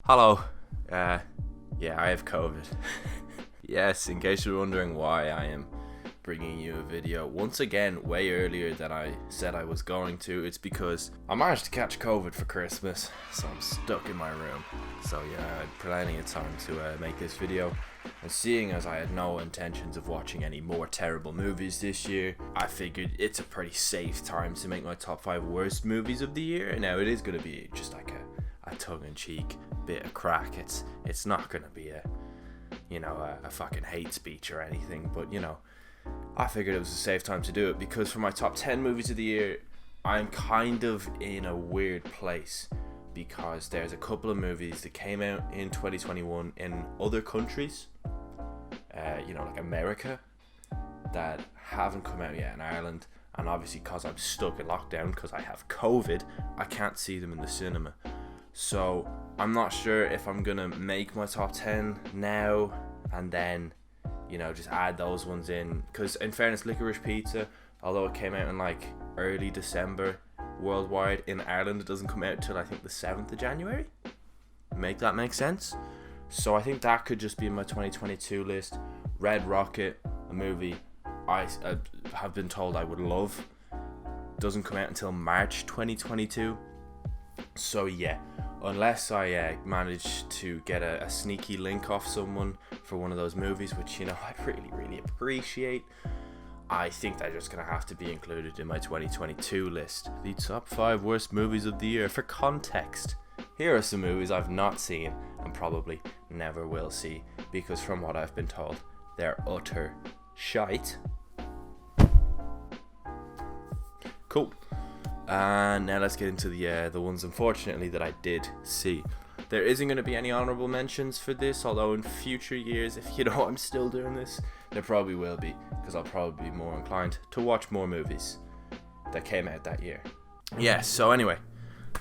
Hello. Yeah, I have COVID. Yes, in case you're wondering why I am bringing you a video once again way earlier than I said I was going to, it's because I managed to catch COVID for Christmas, so I'm stuck in my room. So yeah, I had plenty of time to make this video. And seeing as I had no intentions of watching any more terrible movies this year, I figured it's a pretty safe time to make my top 5 worst movies of the year. Now, it is going to be just like a tongue-in-cheek bit of crack. It's not going to be a fucking hate speech or anything, but I figured it was a safe time to do it because for my top 10 movies of the year, I'm kind of in a weird place because there's a couple of movies that came out in 2021 in other countries, like America, that haven't come out yet in Ireland, and obviously because I'm stuck in lockdown because I have COVID, I can't see them in the cinema. So I'm not sure if I'm gonna make my top 10 now and then just add those ones in, because in fairness, Licorice Pizza, although it came out in like early December worldwide, in Ireland it doesn't come out till I think the 7th of January. Make that make sense? So I think that could just be in my 2022 list. Red Rocket, a movie I have been told I would love, doesn't come out until March 2022. So yeah, unless I manage to get a sneaky link off someone for one of those movies, which I'd really appreciate, I think they're just going to have to be included in my 2022 list. The top 5 worst movies of the year. For context, here are some movies I've not seen and probably never will see, because from what I've been told, they're utter shite. Cool. And now let's get into the ones, unfortunately, that I did see. There isn't going to be any honorable mentions for this, although in future years, if I'm still doing this, there probably will be, because I'll probably be more inclined to watch more movies that came out that year. Yeah, so anyway,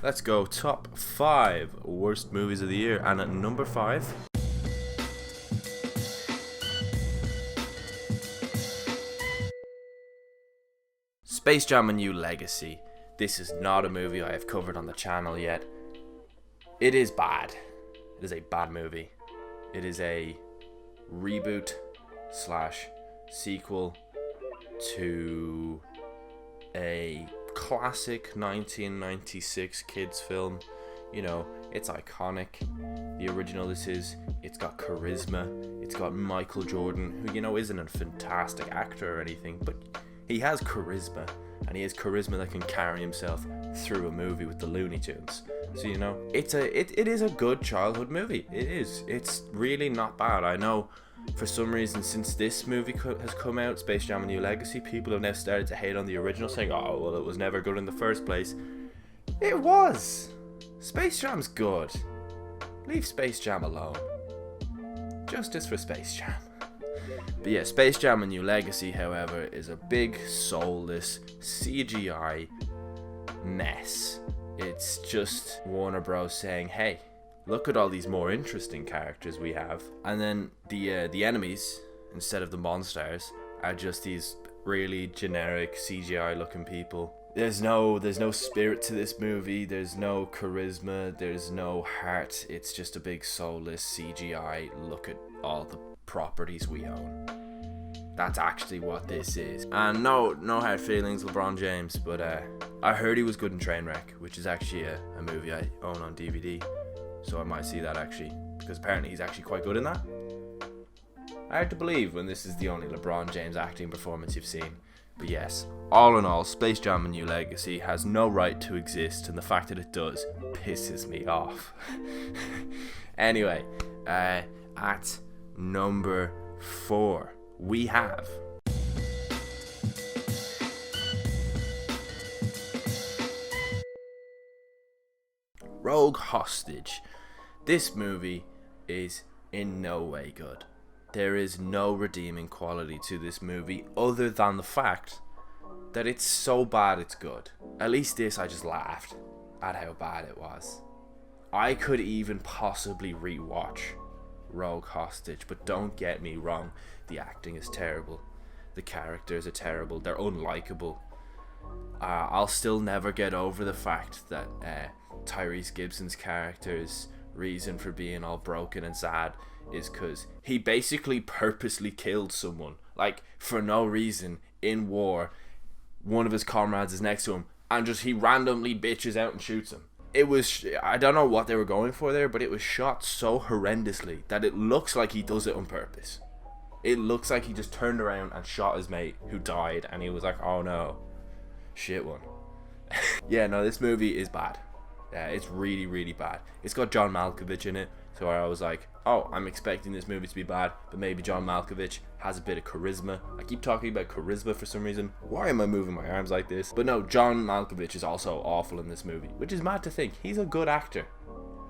let's go top 5 worst movies of the year. And at number 5... Space Jam: A New Legacy. This is not a movie I have covered on the channel yet. It is bad. It is a bad movie. It is a reboot / sequel to a classic 1996 kids film. It's iconic. The original this is. It's got charisma. It's got Michael Jordan, who isn't a fantastic actor or anything, but he has charisma. And he has charisma that can carry himself through a movie with the Looney Tunes. So it is a good childhood movie. It is. It's really not bad. I know for some reason, since this movie has come out, Space Jam: A New Legacy, people have now started to hate on the original, saying, "Oh, well, it was never good in the first place." It was. Space Jam's good. Leave Space Jam alone. Justice for Space Jam. But yeah, Space Jam: A New Legacy, however, is a big, soulless CGI mess. It's just Warner Bros. Saying, hey, look at all these more interesting characters we have. And then the enemies, instead of the monsters, are just these really generic CGI looking people. There's no spirit to this movie. There's no charisma. There's no heart. It's just a big soulless CGI. Look at all the properties we own. That's actually what this is. And no hard feelings, LeBron James, but I heard he was good in Trainwreck, which is actually a movie I own on DVD, so I might see that actually, because apparently he's actually quite good in that. Hard to believe when this is the only LeBron James acting performance you've seen. But yes, all in all, Space Jam: A New Legacy has no right to exist, and the fact that it does pisses me off. Anyway, at number 4, we have Rogue Hostage. This movie is in no way good. There is no redeeming quality to this movie other than the fact that it's so bad it's good. At least this, I just laughed at how bad it was. I could even possibly rewatch Rogue Hostage, but don't get me wrong, the acting is terrible, the characters are terrible, they're unlikable. I'll still never get over the fact that Tyrese Gibson's character is reason for being all broken and sad is because he basically purposely killed someone, like, for no reason in war. One of his comrades is next to him, and just he randomly bitches out and shoots him. It was, I don't know what they were going for there, but it was shot so horrendously that it looks like he does it on purpose. It looks like he just turned around and shot his mate who died, and he was like, oh no, shit one. Yeah, no, this movie is bad. Yeah, it's really, really bad. It's got John Malkovich in it, so I was like, oh, I'm expecting this movie to be bad, but maybe John Malkovich has a bit of charisma. I keep talking about charisma for some reason. Why am I moving my arms like this? But no, John Malkovich is also awful in this movie, which is mad to think. He's a good actor.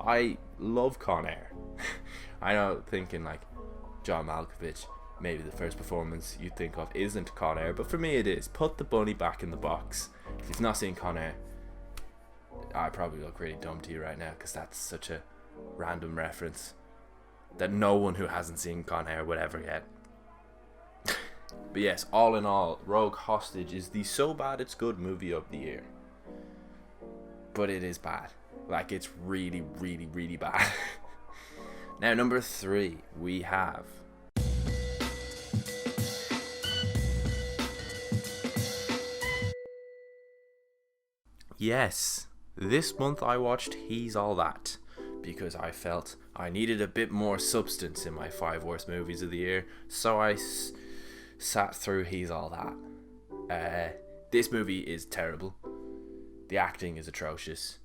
I love Con Air. I know, thinking like John Malkovich, maybe the first performance you think of isn't Con Air, but for me it is. Put the bunny back in the box. If you've not seen Con Air, I probably look really dumb to you right now because that's such a random reference that no one who hasn't seen Con Air would ever get. But yes, all in all, Rogue Hostage is the so bad it's good movie of the year. But it is bad. Like, it's really, really, really bad. Now, number 3, we have... Yes, this month I watched He's All That, because I felt I needed a bit more substance in my 5 worst movies of the year, so I sat through He's All That. This movie is terrible. The acting is atrocious.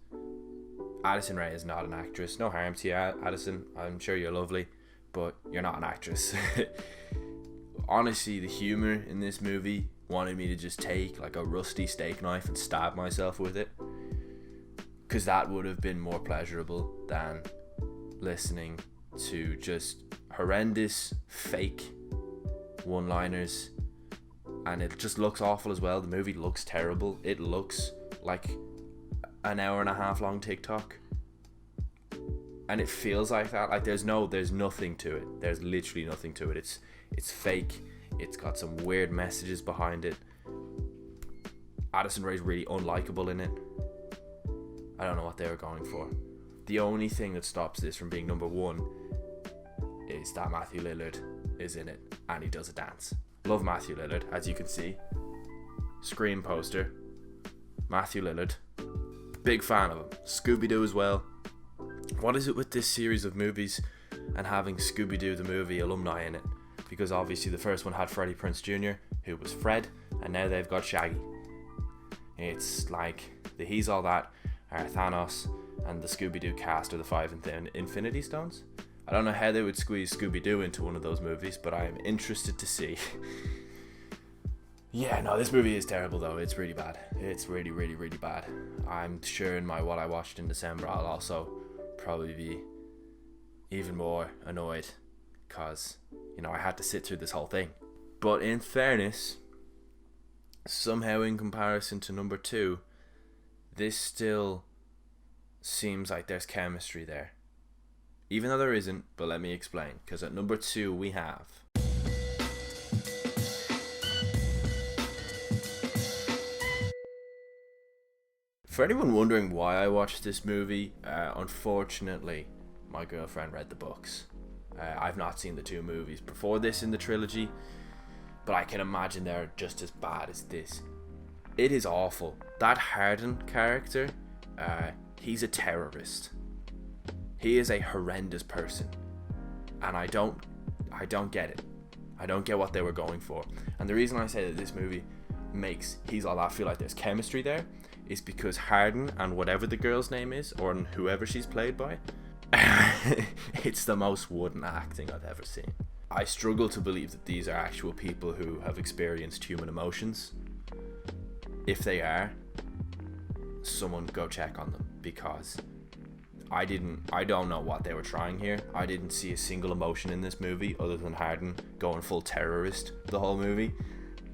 Addison Rae is not an actress. No harm to you, Addison. I'm sure you're lovely, but you're not an actress. Honestly, the humor in this movie wanted me to just take like a rusty steak knife and stab myself with it, because that would have been more pleasurable than listening to just horrendous fake one-liners. And it just looks awful as well. The movie looks terrible. It looks like an hour and a half long TikTok, and it feels like that. Like there's nothing to it. There's literally nothing to it. It's fake. It's got some weird messages behind it. Addison Rae's really unlikable in it. I don't know what they were going for. The only thing that stops this from being number 1 is that Matthew Lillard is in it and he does a dance. Love Matthew Lillard, as you can see. Screen poster. Matthew Lillard. Big fan of him. Scooby-Doo as well. What is it with this series of movies and having Scooby-Doo the movie alumni in it? Because obviously the first one had Freddie Prinze Jr., who was Fred, and now they've got Shaggy. It's like the He's All That are Thanos, and the Scooby-Doo cast are the 5 Infinity Stones. I don't know how they would squeeze Scooby-Doo into one of those movies, but I am interested to see. Yeah, no, this movie is terrible though. It's really bad. It's really, really, really bad. I'm sure in my what I watched in December, I'll also probably be even more annoyed because, you know, I had to sit through this whole thing. But in fairness, somehow in comparison to number 2, this still seems like there's chemistry there. Even though there isn't, but let me explain. Because at number 2 we have... For anyone wondering why I watched this movie, unfortunately, my girlfriend read the books. I've not seen the 2 movies before this in the trilogy, but I can imagine they're just as bad as this. It is awful. That Harden character, he's a terrorist. He is a horrendous person, and I don't get it. I don't get what they were going for. And the reason I say that this movie makes He's All That feel like there's chemistry there is because Harden and whatever the girl's name is, or whoever she's played by, it's the most wooden acting I've ever seen. I struggle to believe that these are actual people who have experienced human emotions. If they are, someone go check on them, because I don't know what they were trying here. I didn't see a single emotion in this movie other than Harden going full terrorist the whole movie.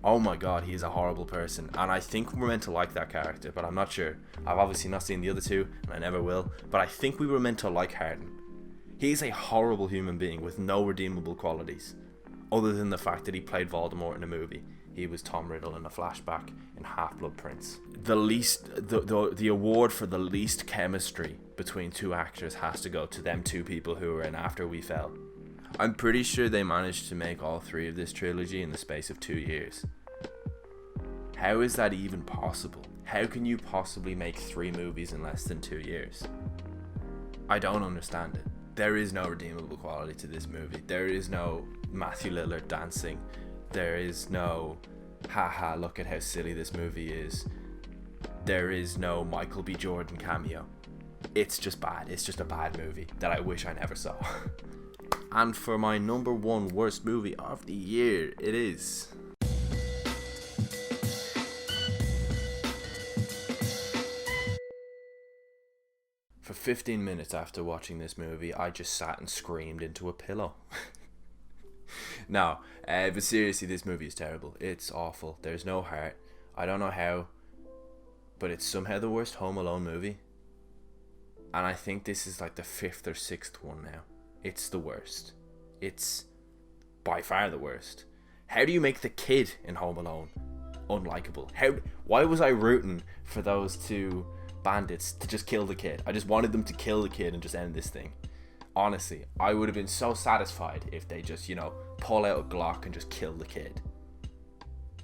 Oh my god, he is a horrible person, and I think we're meant to like that character, but I'm not sure. I've obviously not seen the other 2, and I never will, but I think we were meant to like Harden. He's a horrible human being with no redeemable qualities, other than the fact that he played Voldemort in a movie. he was Tom Riddle in a flashback in Half-Blood Prince. The award for the least chemistry between two actors has to go to them two people who were in After We Fell. I'm pretty sure they managed to make all three of this trilogy in the space of 2 years. How is that even possible? How can you possibly make 3 movies in less than 2 years? I don't understand it. There is no redeemable quality to this movie. There is no Matthew Lillard dancing. There is no, haha, look at how silly this movie is. There is no Michael B. Jordan cameo. It's just bad. It's just a bad movie that I wish I never saw. And for my number 1 worst movie of the year, it is... For 15 minutes after watching this movie, I just sat and screamed into a pillow. No, but seriously, this movie is terrible. It's awful. There's no heart. I don't know how, but it's somehow the worst Home Alone movie. And I think this is like the 5th or 6th one now. It's the worst. It's by far the worst. How do you make the kid in Home Alone unlikable? Why was I rooting for those two bandits to just kill the kid? I just wanted them to kill the kid and just end this thing. Honestly, I would have been so satisfied if they just, pull out a Glock and just kill the kid.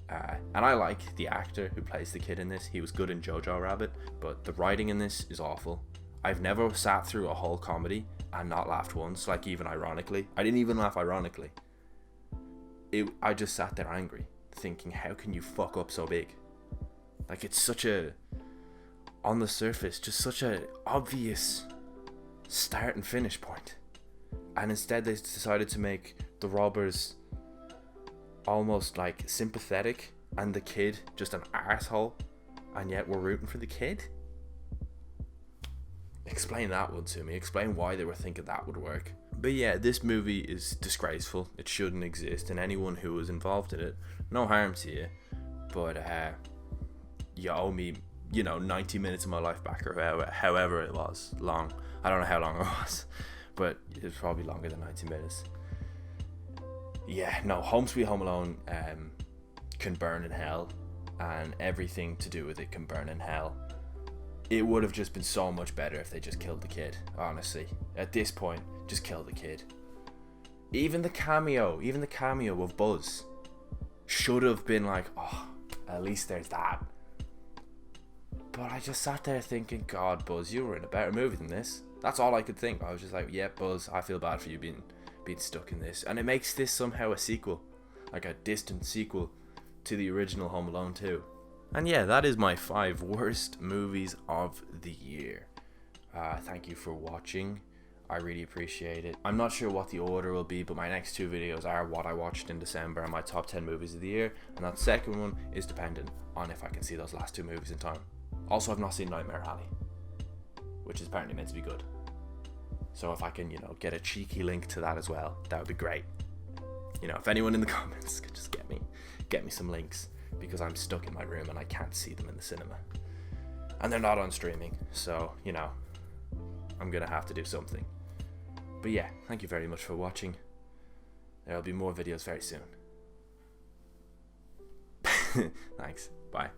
And I like the actor who plays the kid in this. He was good in Jojo Rabbit, but the writing in this is awful. I've never sat through a whole comedy and not laughed once, like even ironically. I didn't even laugh ironically. I just sat there angry, thinking, how can you fuck up so big? Like, it's such a, on the surface, just such a obvious start and finish point. And instead they decided to make the robbers almost like sympathetic and the kid just an asshole, and yet we're rooting for the kid. Explain that one to me. Explain why they were thinking that would work. But yeah, this movie is disgraceful. It shouldn't exist, and anyone who was involved in it, no harm to you, but you owe me 90 minutes of my life back, or however it was long. I don't know how long it was, but it was probably longer than 90 minutes. Yeah, no, Home Sweet Home Alone can burn in hell, and everything to do with it can burn in hell. It would have just been so much better if they just killed the kid, honestly. At this point, just kill the kid. Even the cameo of Buzz should have been like, oh, at least there's that. But I just sat there thinking, God, Buzz, you were in a better movie than this. That's all I could think. I was just like, yeah, Buzz, I feel bad for you being stuck in this. And it makes this somehow a sequel, like a distant sequel to the original Home Alone 2. And yeah, that is my 5 worst movies of the year. Thank you for watching. I really appreciate it. I'm not sure what the order will be, but my next 2 videos are what I watched in December and my top 10 movies of the year. And that second one is dependent on if I can see those last 2 movies in time. Also, I've not seen Nightmare Alley, which is apparently meant to be good. So if I can, get a cheeky link to that as well, that would be great. If anyone in the comments could just get me some links, because I'm stuck in my room and I can't see them in the cinema. And they're not on streaming, so, I'm gonna have to do something. But yeah, thank you very much for watching. There'll be more videos very soon. Thanks. Bye.